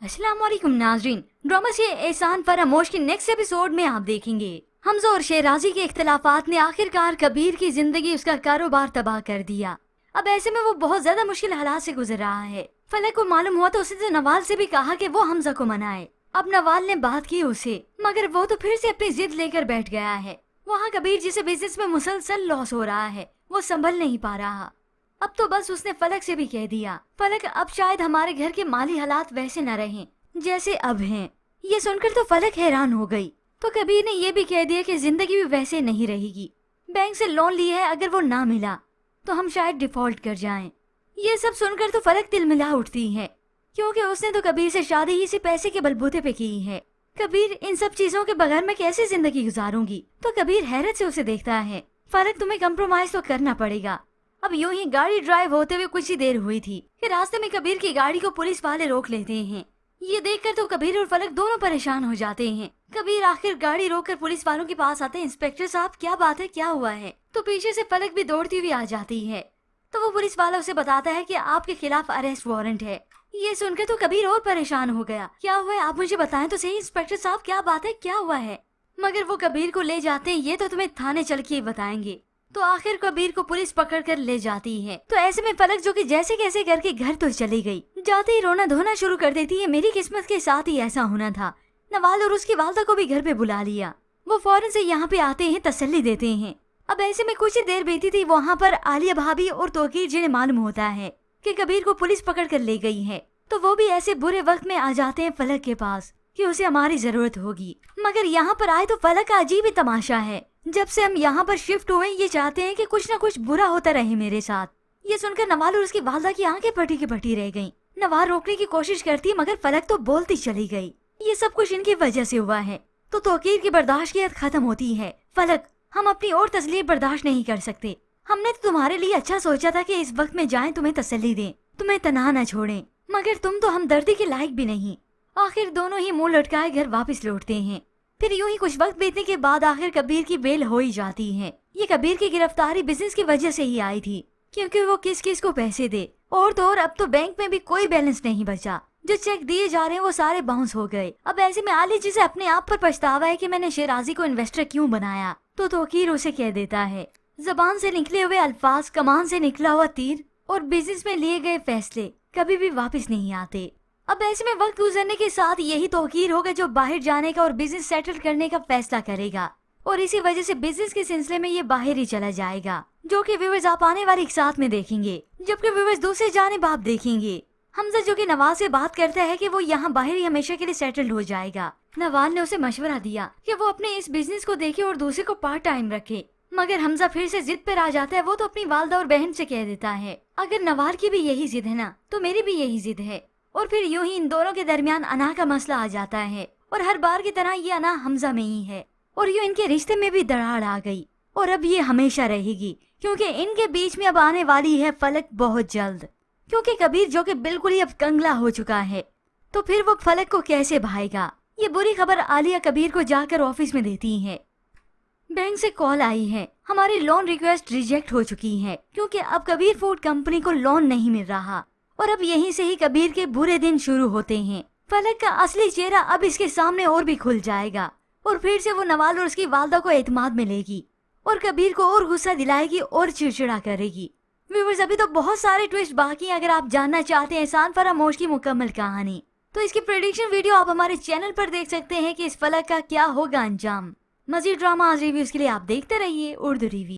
अस्सलाम वालेकुम नाजरीन, ड्रामा से एहसान फरामोश के नेक्स्ट एपिसोड में आप देखेंगे हमजा और शेराजी के इख्तलाफात ने आखिरकार कबीर की जिंदगी, उसका कारोबार तबाह कर दिया। अब ऐसे में वो बहुत ज्यादा मुश्किल हालात से गुजर रहा है। फलक को मालूम हुआ तो उसने नवाल से भी कहा कि वो हमजा को मनाए। अब नवाल ने बात की उसे, मगर वो तो फिर से अपनी जिद लेकर बैठ गया है। वहाँ कबीर जिसे बिजनेस में मुसलसल लॉस हो रहा है, वो संभल नहीं पा रहा। अब तो बस उसने फलक से भी कह दिया, फलक अब शायद हमारे घर के माली हालात वैसे न रहें जैसे अब हैं। ये सुनकर तो फलक हैरान हो गई। तो कबीर ने ये भी कह दिया कि जिंदगी भी वैसे नहीं रहेगी। बैंक से लोन लिया है, अगर वो ना मिला तो हम शायद डिफॉल्ट कर जाएं। ये सब सुनकर तो फलक तिलमिला उठती है, क्योंकि उसने तो कबीर से शादी ही इसी पैसे के बलबूते पे की है। कबीर, इन सब चीजों के बगैर मैं कैसे जिंदगी गुजारूंगी? तो कबीर हैरत से उसे देखता है। फलक, तुम्हें कंप्रोमाइज तो करना पड़ेगा। अब यूं ही गाड़ी ड्राइव होते हुए कुछ ही देर हुई थी कि रास्ते में कबीर की गाड़ी को पुलिस वाले रोक लेते हैं। ये देखकर तो कबीर और फलक दोनों परेशान हो जाते हैं। कबीर आखिर गाड़ी रोककर पुलिस वालों के पास आते हैं। इंस्पेक्टर साहब, क्या बात है, क्या हुआ है? तो पीछे से फलक भी दौड़ती हुई आ जाती है। तो वो पुलिस वाला उसे बताता है कि आपके खिलाफ अरेस्ट वारंट है। ये सुनकर तो कबीर और परेशान हो गया। क्या हुआ है, आप मुझे बताएं तो सही इंस्पेक्टर साहब, क्या बात है, क्या हुआ है? मगर वो कबीर को ले जाते हैं, ये तो तुम्हें थाने चल के बताएंगे। तो आखिर कबीर को पुलिस पकड़ कर ले जाती है। तो ऐसे में फलक, जो कि जैसे कैसे करके घर तो चली गई, जाते ही रोना धोना शुरू कर देती है। मेरी किस्मत के साथ ही ऐसा होना था। नवाल और उसकी वालदा को भी घर पे बुला लिया। वो फौरन से यहाँ पे आते हैं, तसल्ली देते हैं। अब ऐसे में कुछ ही देर बीती थी, वहाँ पर आलिया भाभी और तोकीर जिन्हें मालूम होता है कि कबीर को पुलिस पकड़ कर ले गई है, तो वो भी ऐसे बुरे वक्त में आ जाते हैं फलक के पास कि उसे हमारी जरूरत होगी। मगर यहाँ पर आए तो फलक का अजीब ही तमाशा है। जब से हम यहाँ पर शिफ्ट हुए, ये चाहते हैं कि कुछ न कुछ बुरा होता रहे मेरे साथ। ये सुनकर नवाल और उसकी वालदा की आंखें फटी की फटी रह गईं। नवाल रोकने की कोशिश करती है, मगर फलक तो बोलती चली गई। ये सब कुछ इनकी वजह से हुआ है। तो तोकीर की बर्दाश्त की हद खत्म होती है। फलक, हम अपनी और तसलीफ बर्दाश्त नहीं कर सकते। हमने तो तुम्हारे लिए अच्छा सोचा था कि इस वक्त में जाएं, तुम्हें तसल्ली दें, तुम्हें तनहा न छोड़ें, मगर तुम तो हमदर्दी के लायक भी नहीं। आखिर दोनों ही मुंह लटकाए घर वापस लौटते हैं। फिर यूं ही कुछ वक्त बीतने के बाद आखिर कबीर की बेल हो ही जाती है। ये कबीर की गिरफ्तारी बिजनेस की वजह से ही आई थी, क्योंकि वो किस किस को पैसे दे। और तो और अब तो बैंक में भी कोई बैलेंस नहीं बचा। जो चेक दिए जा रहे हैं वो सारे बाउंस हो गए। अब ऐसे में आली जिसे अपने आप पर पछतावा है कि मैंने शेराजी को इन्वेस्टर क्यों बनाया, तो तोकीर उसे कह देता है, जबान से निकले हुए अल्फाज, कमान से निकला हुआ तीर और बिजनेस में लिए गए फैसले कभी भी वापस नहीं आते। अब ऐसे में वक्त गुजरने के साथ यही तोकीर होगा जो बाहर जाने का और बिजनेस सेटल करने का फैसला करेगा, और इसी वजह से बिजनेस के सिलसिले में ये बाहर ही चला जाएगा, जो कि व्यूअर्स आप आने वाले एक साथ में देखेंगे, जबकि व्यूअर्स दूसरे जानिब आप देखेंगे हमजा, जो कि नवाज से बात करता है कि वो यहाँ बाहर ही हमेशा के लिए सेटल्ड हो जाएगा। नवाज ने उसे मशवरा दिया कि वो अपने इस बिजनेस को देखे और दूसरे को पार्ट टाइम रखे, मगर हमजा फिर से जिद पर आ जाता है। वो तो अपनी वालदा और बहन से कह देता है, अगर नवाज की भी यही जिद है ना, तो मेरी भी यही जिद है। और फिर यूं ही इन दोनों के दरमियान अना का मसला आ जाता है, और हर बार की तरह ये अना हमजा में ही है। और यूं इनके रिश्ते में भी दरार आ गई, और अब ये हमेशा रहेगी, क्योंकि इनके बीच में अब आने वाली है फलक बहुत जल्द। क्योंकि कबीर, जो कि बिल्कुल ही अब कंगला हो चुका है, तो फिर वो फलक को कैसे भाएगा? ये बुरी खबर आलिया कबीर को जाकर ऑफिस में देती है। बैंक से कॉल आई है, हमारी लोन रिक्वेस्ट रिजेक्ट हो चुकी है, क्योंकि अब कबीर फूड कंपनी को लोन नहीं मिल रहा। और अब यहीं से ही कबीर के बुरे दिन शुरू होते हैं। फलक का असली चेहरा अब इसके सामने और भी खुल जाएगा, और फिर से वो नवाल और उसकी वालदा को एतमाद में लेगी, और कबीर को और गुस्सा दिलाएगी और चिड़चिड़ा करेगी। व्यूअर्स, अभी तो बहुत सारे ट्विस्ट बाकी हैं। अगर आप जानना चाहते हैं एहसान फरामोश की मुकम्मल कहानी, तो इसकी प्रेडिक्शन वीडियो आप हमारे चैनल पर देख सकते हैं कि इस फलक का क्या होगा अंजाम। मजीद ड्रामा रिव्यूज के लिए आप देखते रहिए उर्दू रिव्यू।